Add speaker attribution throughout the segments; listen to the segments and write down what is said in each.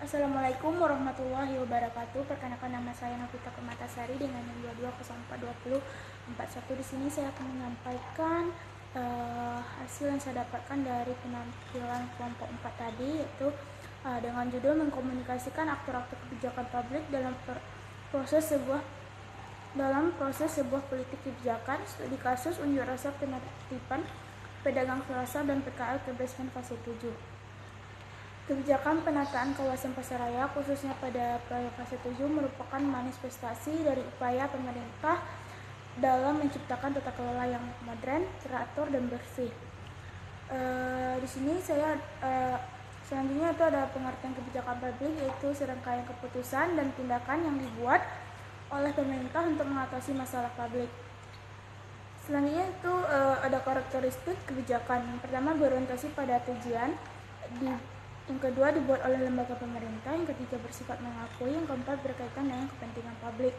Speaker 1: Assalamualaikum warahmatullahi wabarakatuh. Perkenalkan, nama saya Novita Permatasari dengan NIM 22042041. Di sini saya akan menyampaikan hasil yang saya dapatkan dari penampilan kelompok 4 tadi, yaitu dengan judul mengkomunikasikan aktor-aktor kebijakan publik dalam proses sebuah politik kebijakan, studi kasus unjuk rasa penertiban pedagang swasta dan PKL kebersihan fase 7. Kebijakan penataan kawasan Pasaraya khususnya pada proyek fase 7 merupakan manifestasi dari upaya pemerintah dalam menciptakan tata kelola yang modern, teratur, dan bersih. Di sini saya selanjutnya itu ada pengertian kebijakan publik, yaitu serangkaian keputusan dan tindakan yang dibuat oleh pemerintah untuk mengatasi masalah publik. Selanjutnya itu ada karakteristik kebijakan. Yang pertama, berorientasi pada tujuan. Yang kedua, dibuat oleh lembaga pemerintah. Yang ketiga, bersifat mengakui. Yang keempat, berkaitan dengan kepentingan publik.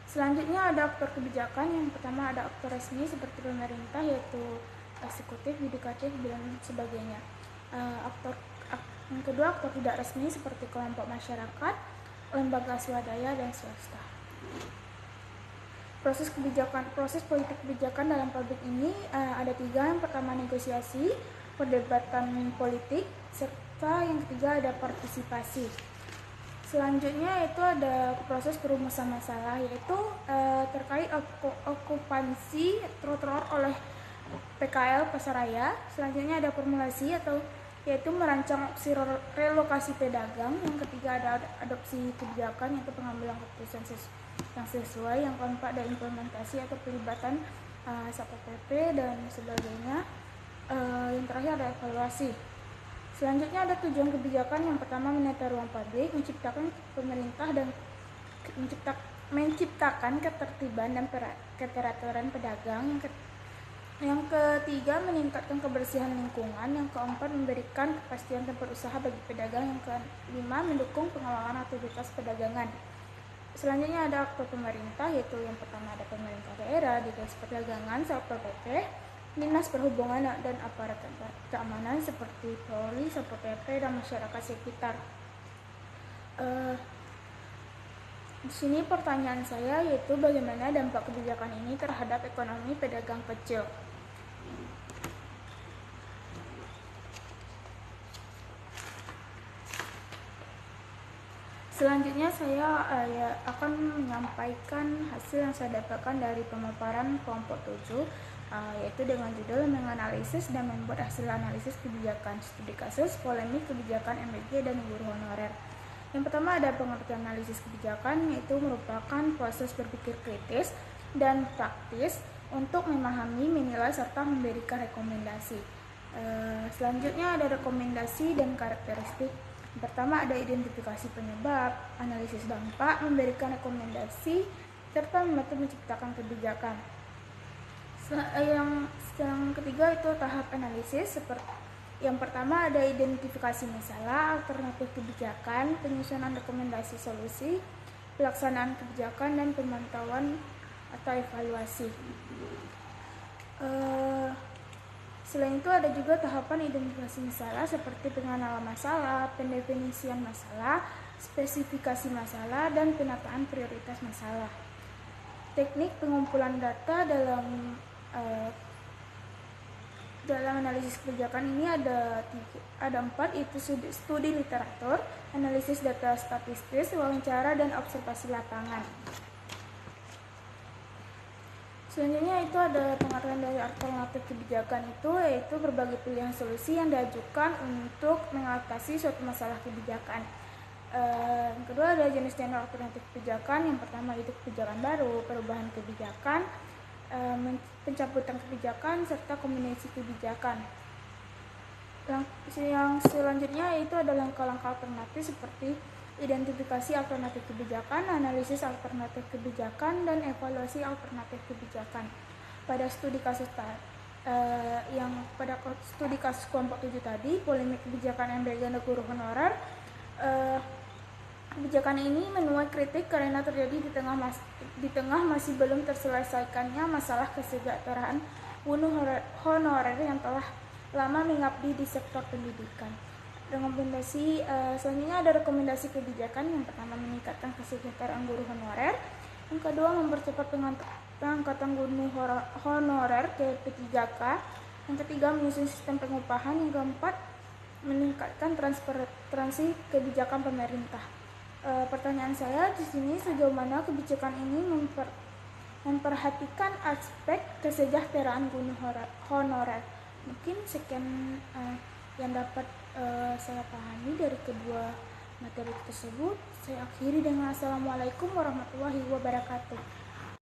Speaker 1: Selanjutnya ada aktor kebijakan. Yang pertama ada aktor resmi seperti pemerintah, yaitu eksekutif, yudikatif, dan sebagainya. Yang kedua, aktor tidak resmi seperti kelompok masyarakat, lembaga swadaya, dan swasta. Proses politik kebijakan dalam publik ini ada tiga. Yang pertama, negosiasi, perdebatan politik, serta yang ketiga ada partisipasi. Selanjutnya itu ada proses perumusan masalah, yaitu terkait okupansi trotoar oleh PKL Pasaraya. Selanjutnya ada formulasi yaitu merancang opsi relokasi pedagang. Yang ketiga ada adopsi kebijakan, yaitu pengambilan keputusan yang sesuai. Yang keempat ada implementasi atau pelibatan Satpol PP dan sebagainya. Yang terakhir ada evaluasi. Selanjutnya ada tujuan kebijakan. Yang pertama, menata ruang publik, menciptakan pemerintah dan menciptakan ketertiban dan keteraturan pedagang. Yang ketiga, meningkatkan kebersihan lingkungan. Yang keempat, memberikan kepastian tempat usaha bagi pedagang. Yang kelima, mendukung pengelolaan aktivitas perdagangan. Selanjutnya ada aktor pemerintah, yaitu yang pertama ada pemerintah daerah, dinas perdagangan, Satpol PP, dinas perhubungan, dan aparat keamanan seperti Polri, Satpol PP, dan masyarakat sekitar. Di sini pertanyaan saya yaitu bagaimana dampak kebijakan ini terhadap ekonomi pedagang kecil. Selanjutnya saya akan menyampaikan hasil yang saya dapatkan dari pemaparan kelompok 7, yaitu dengan judul menganalisis dan membuat hasil analisis kebijakan, studi kasus, polemik kebijakan MBG dan guru honorer. Yang pertama ada pengertian analisis kebijakan, yaitu merupakan proses berpikir kritis dan praktis untuk memahami, menilai, serta memberikan rekomendasi. Selanjutnya ada rekomendasi dan karakteristik. Yang pertama ada identifikasi penyebab, analisis dampak, memberikan rekomendasi, serta membantu menciptakan kebijakan. Yang ketiga itu tahap analisis. Yang pertama ada identifikasi masalah, alternatif kebijakan, penyusunan rekomendasi solusi, pelaksanaan kebijakan, dan pemantauan atau evaluasi. Selain itu ada juga tahapan identifikasi masalah seperti pengenalan masalah, pendefinisian masalah, spesifikasi masalah, dan penataan prioritas masalah. Teknik pengumpulan data dalam analisis kebijakan ini ada 4, yaitu studi literatur, analisis data statistis, wawancara, dan observasi lapangan. Selanjutnya itu ada pengertian dari alternatif kebijakan yaitu berbagai pilihan solusi yang diajukan untuk mengatasi suatu masalah kebijakan. Yang kedua ada jenis alternatif kebijakan. Yang pertama itu kebijakan baru, perubahan kebijakan, pencabutan kebijakan, serta kombinasi kebijakan. Yang selanjutnya itu ada langkah-langkah alternatif seperti identifikasi alternatif kebijakan, analisis alternatif kebijakan, dan evaluasi alternatif kebijakan. Pada studi kasus kelompok 7 tadi, polemik kebijakan MBG dan guru honorer, kebijakan ini menuai kritik karena terjadi di tengah masih belum terselesaikannya masalah kesejahteraan guru honorer yang telah lama mengabdi di sektor pendidikan. Selanjutnya ada rekomendasi kebijakan. Yang pertama, meningkatkan kesejahteraan guru honorer. Yang kedua, mempercepat pengangkatan guru honorer ke P3K. Yang ketiga, menyusun sistem pengupahan. Yang keempat, meningkatkan transparansi kebijakan pemerintah. Pertanyaan saya di sini, sejauh mana kebijakan ini memperhatikan aspek kesejahteraan guru honorer? Mungkin sekian yang dapat saya pahami dari kedua materi tersebut. Saya akhiri dengan Assalamualaikum warahmatullahi wabarakatuh.